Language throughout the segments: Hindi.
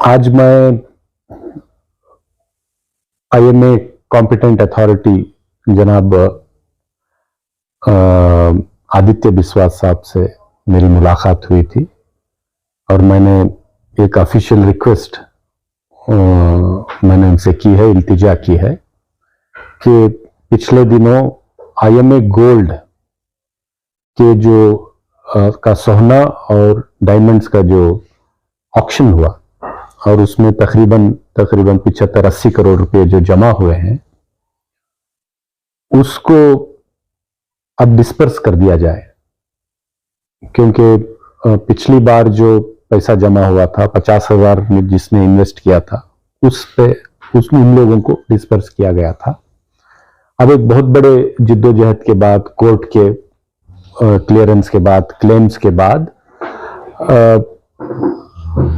आज मैं IMA कॉम्पिटेंट अथॉरिटी जनाब आदित्य बिस्वास साहब से मेरी मुलाकात हुई थी और मैंने एक ऑफिशियल रिक्वेस्ट मैंने उनसे की है, इल्तिजा की है कि पिछले दिनों IMA गोल्ड के जो का सोना और डायमंड्स का जो ऑक्शन हुआ और उसमें तकरीबन 75-80 करोड़ रुपए जो जमा हुए हैं उसको अब डिस्पर्स कर दिया जाए, क्योंकि पिछली बार जो पैसा जमा हुआ था 50,000 में जिसने इन्वेस्ट किया था उस पे उन लोगों को डिस्पर्स किया गया था। अब एक बहुत बड़े जिद्दोजहद के बाद, कोर्ट के क्लियरेंस के बाद, क्लेम्स के बाद,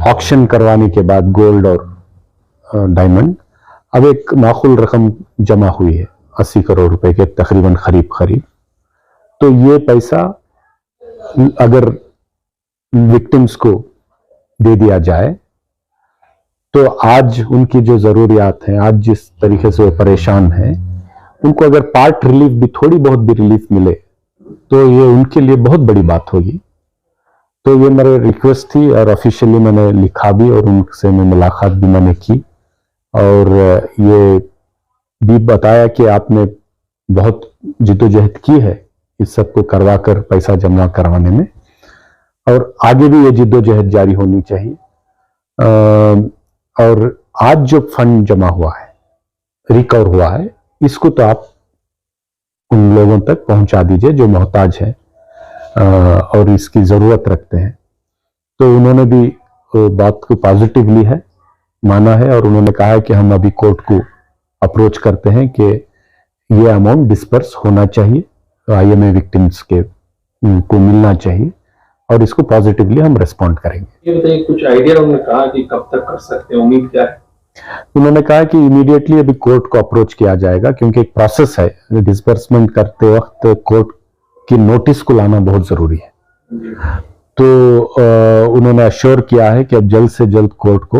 ऑक्शन करवाने के बाद गोल्ड और डायमंड अब एक माकूल रकम जमा हुई है 80 करोड़ रुपए के तकरीबन करीब। तो ये पैसा अगर विक्टिम्स को दे दिया जाए तो आज उनकी जो जरूरियात हैं, आज जिस तरीके से वो परेशान हैं, उनको अगर पार्ट रिलीफ भी, थोड़ी बहुत भी रिलीफ मिले तो ये उनके लिए बहुत बड़ी बात होगी। तो ये मेरी रिक्वेस्ट थी और ऑफिशियली मैंने लिखा भी और उनसे मैं मुलाकात भी मैंने की और ये भी बताया कि आपने बहुत जिद्दोजहद की है इस सब को करवा कर पैसा जमा करवाने में और आगे भी ये जिद्दोजहद जारी होनी चाहिए। और आज जो फंड जमा हुआ है, रिकवर हुआ है, इसको तो आप उन लोगों तक पहुंचा दीजिए जो मोहताज हैं और इसकी जरूरत रखते हैं। तो उन्होंने भी बात को पॉजिटिवली है माना है और उन्होंने कहा है कि हम अभी कोर्ट को अप्रोच करते हैं कि ये अमाउंट डिस्पर्स होना चाहिए, IMA विक्टिम्स के को मिलना चाहिए और इसको पॉजिटिवली हम रेस्पॉन्ड करेंगे। ये बताइए, कुछ आइडिया उन्होंने कहा कि कब तक कर सकते हैं, उम्मीद क्या है? उन्होंने कहा कि इमीडिएटली अभी कोर्ट को अप्रोच किया जाएगा, क्योंकि एक प्रोसेस है, डिस्बर्समेंट करते वक्त कोर्ट की नोटिस को लाना बहुत जरूरी है। तो उन्होंने अश्योर किया है कि अब जल्द से जल्द कोर्ट को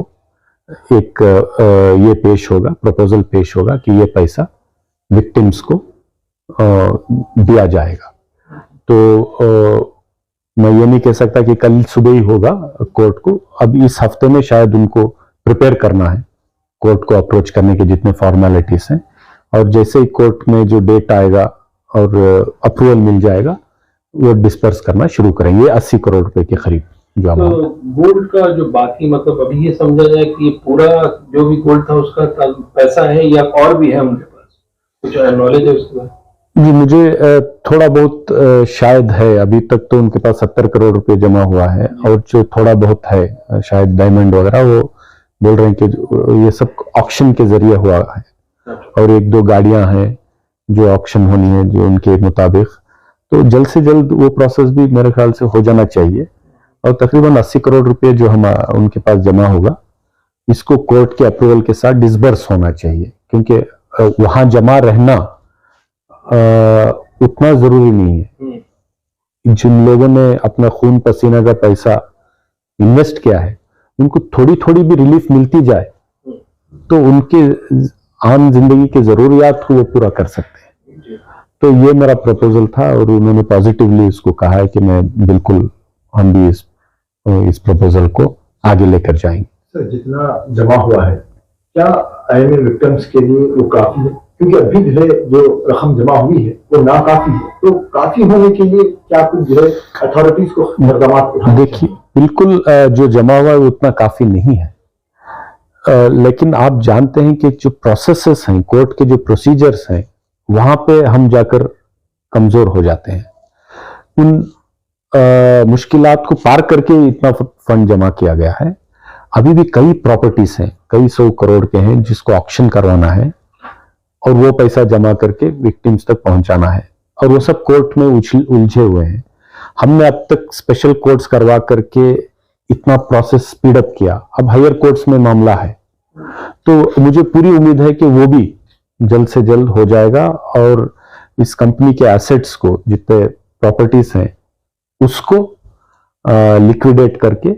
एक ये पेश होगा, प्रपोजल पेश होगा कि ये पैसा विक्टिम्स को दिया जाएगा। तो मैं ये नहीं कह सकता कि कल सुबह ही होगा कोर्ट को, अब इस हफ्ते में शायद उनको प्रिपेयर करना है कोर्ट को अप्रोच करने के जितने फॉर्मेलिटीज हैं, और जैसे ही कोर्ट में जो डेट आएगा और अप्रूवल मिल जाएगा वो डिस्पर्स करना शुरू करेंगे 80 करोड़ रुपए के करीब जो अमाउंट। तो गोल्ड का जो बाकी, मतलब अभी ये समझा जाए कि पूरा जो भी गोल्ड था उसका पैसा है या और भी है उनके पास, कुछ नॉलेज है उसके बारे? जी, मुझे थोड़ा बहुत शायद है, अभी तक तो उनके पास 70 करोड़ रुपए जमा हुआ है और जो थोड़ा बहुत है शायद डायमंड वगैरह, वो बोल रहे हैं कि ये सब ऑक्शन के जरिए हुआ है और 1-2 गाड़ियां हैं जो ऑक्शन होनी है जो उनके मुताबिक। तो जल्द से जल्द वो प्रोसेस भी मेरे ख्याल से हो जाना चाहिए और तकरीबन 80 करोड़ रुपए जो हम उनके पास जमा होगा इसको कोर्ट के अप्रूवल के साथ डिसबर्स होना चाहिए, क्योंकि वहां जमा रहना उतना जरूरी नहीं है। जिन लोगों ने अपना खून पसीना का पैसा इन्वेस्ट किया है उनको थोड़ी थोड़ी भी रिलीफ मिलती जाए तो उनके आम जिंदगी की जरूरियात को वो पूरा कर सकते हैं। तो ये मेरा प्रपोजल था और उन्होंने पॉजिटिवली इसको कहा है कि मैं बिल्कुल, हम भी इस प्रपोजल को आगे लेकर जाएंगे। सर, जितना जमा हुआ है क्या IMA विक्टिम्स के लिए वो काफी है? क्योंकि अभी जो है जो रकम जमा हुई है वो नाकाफी है, तो काफी होने के लिए क्या कुछ जो है अथॉरिटीज को इकदाम? देखिए, बिल्कुल जो जमा हुआ है वो उतना काफी नहीं है, लेकिन आप जानते हैं कि जो प्रोसेसेस हैं, कोर्ट के जो प्रोसीजर्स हैं, वहां पे हम जाकर कमजोर हो जाते हैं। उन मुश्किलात को पार करके इतना फंड जमा किया गया है। अभी भी कई प्रॉपर्टीज हैं, कई 100 करोड़ के हैं जिसको ऑक्शन करवाना है और वो पैसा जमा करके विक्टिम्स तक पहुंचाना है और वो सब कोर्ट में उलझे हुए हैं। हमने अब तक स्पेशल कोर्ट्स करवा करके इतना प्रोसेस स्पीड अप किया, अब हायर कोर्ट्स में मामला है, तो मुझे पूरी उम्मीद है कि वो भी जल्द से जल्द हो जाएगा और इस कंपनी के एसेट्स को, जितने प्रॉपर्टीज हैं, उसको लिक्विडेट करके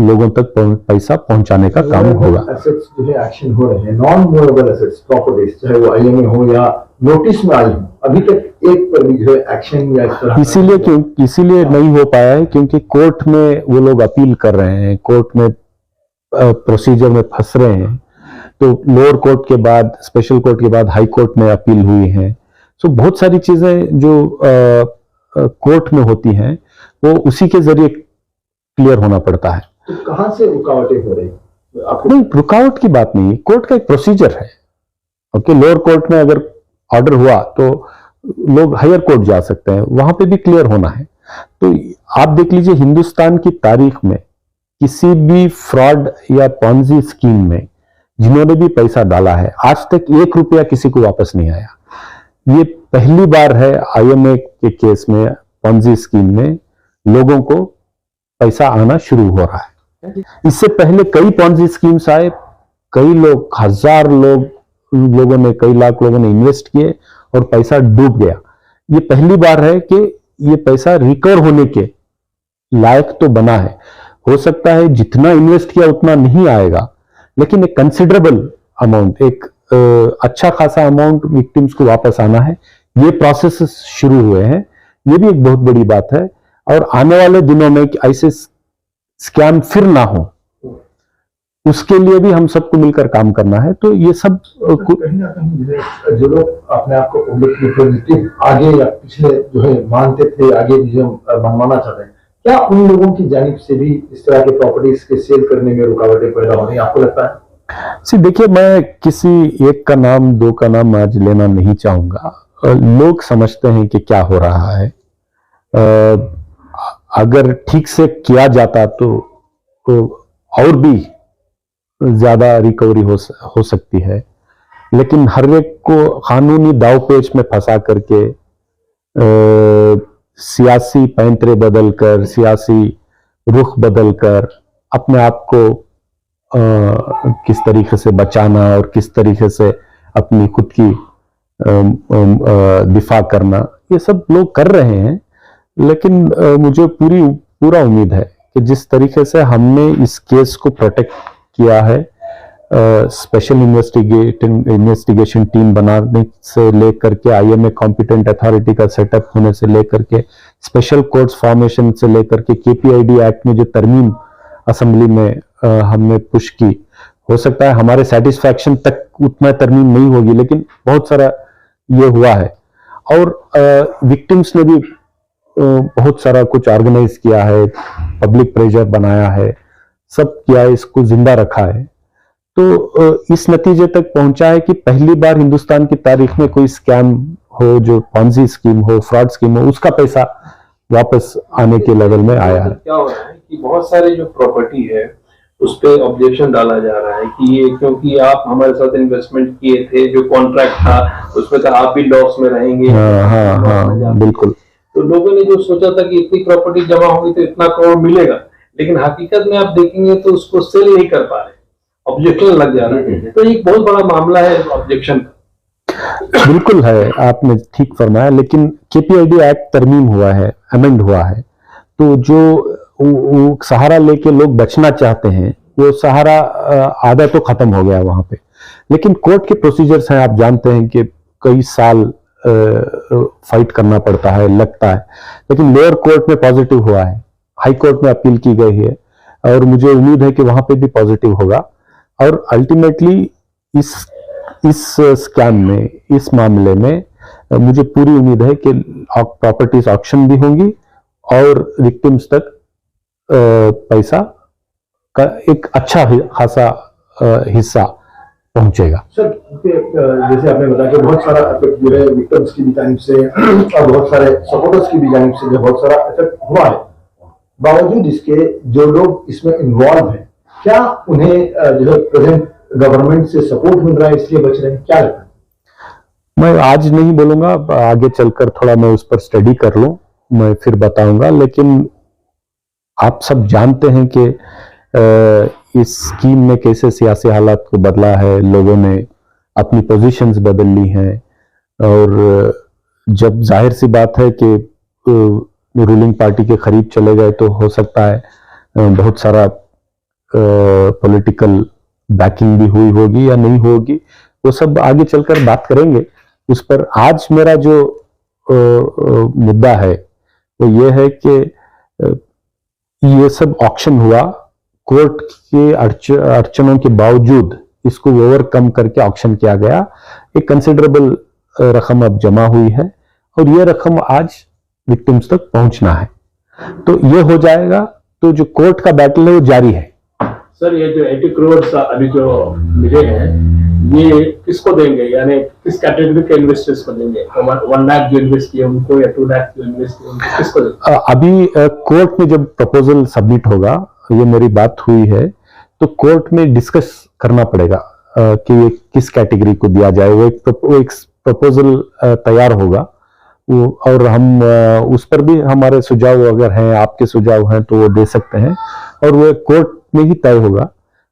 लोगों तक पैसा पहुंचाने का काम होगा। एसेट्स जो है एक्शन हो रहे हैं, नॉन मूवेबल एसेट्स प्रॉपर्टीज, चाहे वो आईएमए हो या नोटिस में आई हो, अभी तक एक पर भी जो है एक्शन या इस तरह इसीलिए नहीं हो पाया है क्योंकि कोर्ट में वो लोग अपील कर रहे हैं, कोर्ट में प्रोसीजर में फंस रहे हैं। तो लोअर कोर्ट के बाद, स्पेशल कोर्ट के बाद हाई कोर्ट में अपील हुई है। सो बहुत सारी चीजें जो कोर्ट में होती हैं वो उसी के जरिए क्लियर होना पड़ता है। तो कहां से रुकावटें हो रही आपको? नहीं, रुकावट की बात नहीं, कोर्ट का एक प्रोसीजर है। ओके, लोअर कोर्ट में अगर ऑर्डर हुआ तो लोग हायर कोर्ट जा सकते हैं, वहां पे भी क्लियर होना है। तो आप देख लीजिए, हिंदुस्तान की तारीख में किसी भी फ्रॉड या पॉन्जी स्कीम में जिन्होंने भी पैसा डाला है, आज तक 1 रुपया किसी को वापस नहीं आया। ये पहली बार है आईएमए के केस में, पॉन्जी स्कीम में लोगों को पैसा आना शुरू हो रहा है। इससे पहले कई पॉन्जी स्कीम्स आए, कई लोग, हजार लोगों ने, कई लाख लोगों ने इन्वेस्ट किए और पैसा डूब गया। ये पहली बार है कि ये पैसा रिकवर होने के लायक तो बना है। हो सकता है जितना इन्वेस्ट किया उतना नहीं आएगा, लेकिन एक कंसिडरेबल अमाउंट, एक अच्छा खासा अमाउंट विक्टिम्स को वापस आना है। ये प्रोसेस शुरू हुए हैं, ये भी एक बहुत बड़ी बात है। और आने वाले दिनों में ऐसे स्कैम फिर ना हो, उसके लिए भी हम सबको मिलकर काम करना है। तो ये सब कहीं ना कहीं जो लोग अपने आप को पब्लिक रिप्रेजेंटेटिव आगे या पिछले जो है मानते थे, आगे भी जो मनवाना चाहते हैं, क्या उन लोगों की जानिब से भी इस तरह के प्रॉपर्टीज के सेल करने में रुकावटें पैदा हो रही है, आपको लगता है? देखिए, मैं किसी एक का नाम, दो का नाम आज लेना नहीं चाहूंगा। लोग समझते हैं कि क्या हो रहा है। अगर ठीक से किया जाता तो और भी ज्यादा रिकवरी हो सकती है, लेकिन हर एक को कानूनी दावपेच में फंसा करके, सियासी पैंतरे बदलकर, सियासी रुख बदलकर अपने आप को किस तरीके से बचाना और किस तरीके से अपनी खुद की दिफा करना, ये सब लोग कर रहे हैं। लेकिन मुझे पूरा उम्मीद है कि जिस तरीके से हमने इस केस को प्रोटेक्ट किया है, स्पेशल इन्वेस्टिगेशन टीम बनाने से लेकर के, आईएमए कॉम्पिटेंट अथॉरिटी का सेटअप होने से लेकर के, स्पेशल कोर्ट्स फॉर्मेशन से लेकर के, केपीआईडी एक्ट में जो तरमीम असेंबली में हमने पुश की, हो सकता है हमारे सेटिस्फैक्शन तक उतना तरमीम नहीं होगी, लेकिन बहुत सारा ये हुआ है। और विक्टिम्स ने भी बहुत सारा कुछ ऑर्गेनाइज किया है, पब्लिक प्रेशर बनाया है, सब किया है, इसको जिंदा रखा है। तो इस नतीजे तक पहुंचा है कि पहली बार हिंदुस्तान की तारीख में कोई स्कैम हो, जो पॉन्जी स्कीम हो, फ्रॉड स्कीम हो, उसका पैसा वापस आने के लेवल में आया है। क्या हो रहा है कि बहुत सारे जो प्रॉपर्टी है उस पे ऑब्जेक्शन डाला जा रहा है कि ये क्योंकि आप हमारे साथ इन्वेस्टमेंट किए थे, जो कॉन्ट्रैक्ट था उसमें था आप भी लॉस में रहेंगे। हाँ, बिल्कुल। तो लोगों ने जो सोचा था कि इतनी प्रॉपर्टी जमा होगी तो इतना करोड़ मिलेगा, लेकिन हकीकत में आप देखेंगे तो उसको सेल नहीं कर पा रहे, ऑब्जेक्शन लग जा रहा है। तो एक बहुत बड़ा मामला है ऑब्जेक्शन का। बिल्कुल है, आपने ठीक फरमाया। लेकिन केपीआईडी एक्ट तरमीम हुआ है, अमेंड हुआ है, तो जो वो सहारा लेके लोग बचना चाहते हैं, वो सहारा आधा तो खत्म हो गया वहां पे। लेकिन कोर्ट के प्रोसीजर्स हैं, आप जानते हैं कि कई साल फाइट करना पड़ता है, लगता है। लेकिन लोअर कोर्ट में पॉजिटिव हुआ है, हाई कोर्ट में अपील की गई है, और मुझे उम्मीद है कि वहां पे भी पॉजिटिव होगा। और अल्टीमेटली इस स्कैम में, इस मामले में मुझे पूरी उम्मीद है कि प्रॉपर्टीज ऑक्शन भी होंगी और विक्टिम्स तक पैसा का एक अच्छा खासा हिस्सा पहुंचेगा। सर, जैसे आपने बताया कि बहुत सारा इफेक्ट जो है विक्टिम्स की भी जानिब से और बहुत सारे सपोर्टर्स की भी जानिब से जो बहुत सारा इफेक्ट हुआ है, बावजूद इसके जो लोग इसमें इन्वॉल्व हैं, क्या उन्हें जो है प्रेजेंट गवर्नमेंट से सपोर्ट मिल रहा है इसलिए बच रहे हैं, क्या लगता है? मैं आज नहीं बोलूंगा, आगे चलकर थोड़ा मैं उस पर स्टडी कर लूं, मैं फिर बताऊंगा। लेकिन आप सब जानते हैं कि इस स्कीम में कैसे सियासी हालात को बदला है, लोगों ने अपनी पोजीशंस बदल ली हैं। और जब जाहिर सी बात है कि रूलिंग पार्टी के करीब चले गए तो हो सकता है बहुत सारा पॉलिटिकल बैकिंग भी हुई होगी या नहीं होगी, वो सब आगे चलकर बात करेंगे उस पर। आज मेरा जो मुद्दा है वो ये है कि ये सब ऑक्शन हुआ, कोर्ट के अड़चनों के बावजूद इसको ओवरकम करके ऑक्शन किया गया। एक कंसिडरेबल रकम अब जमा हुई है और ये रकम आज विक्टिम्स तक पहुंचना है, तो ये हो जाएगा। तो जो कोर्ट का बैटल है वो जारी है। सर ये जो 80 करोड़ अभी जो मिले हैं ये किसको देंगे, यानी किस कैटेगरी के इन्वेस्टर्स को देंगे? 1 लाख जो इन्वेस्ट किए उनको या 2 लाख जो इन्वेस्ट किए उनको किसको देंगे? अभी कोर्ट में जब प्रपोजल सबमिट होगा, ये मेरी बात हुई है, तो कोर्ट में डिस्कस करना पड़ेगा कि ये किस कैटेगरी को दिया जाए। वो एक प्रपोजल तैयार होगा वो, और हम उस पर भी हमारे सुझाव अगर हैं, आपके सुझाव हैं तो वो दे सकते हैं, और वो कोर्ट में ही तय होगा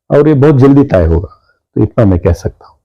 और ये बहुत जल्दी तय होगा। तो इतना मैं कह सकता हूँ।